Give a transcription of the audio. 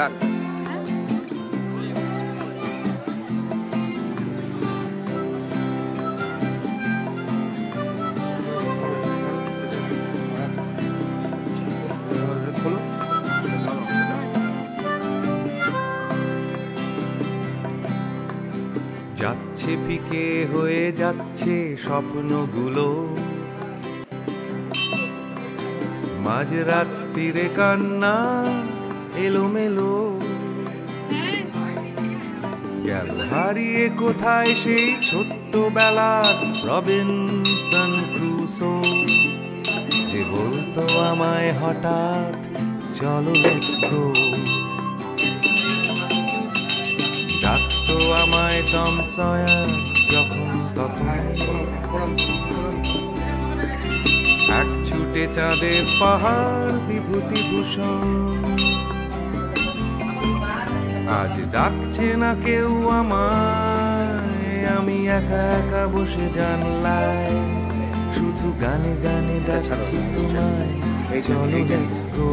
থাক। যাচ্ছে ফিকে হয়ে যাচ্ছে স্বপ্নগুলো, মাঝরাত্রিরে কান্না এলোমেলো, গেল হারিয়ে কোথায় সেই ছোট্টবেলার রবিনসন ক্রুসো, যে বলতো আমায় হঠাৎ চলো লেটস গো, ডাকতো আমায় টম সয়ার যখন তখন, এক ছুটে চাঁদে পাহাড় বিভূতিভূষণ। আজ ডাকছে না কেউ আমায়, আমি একা একা বসে জানলায়, শুধু গানে গানে ডাকছি তোমায়, চলো লেটস গো।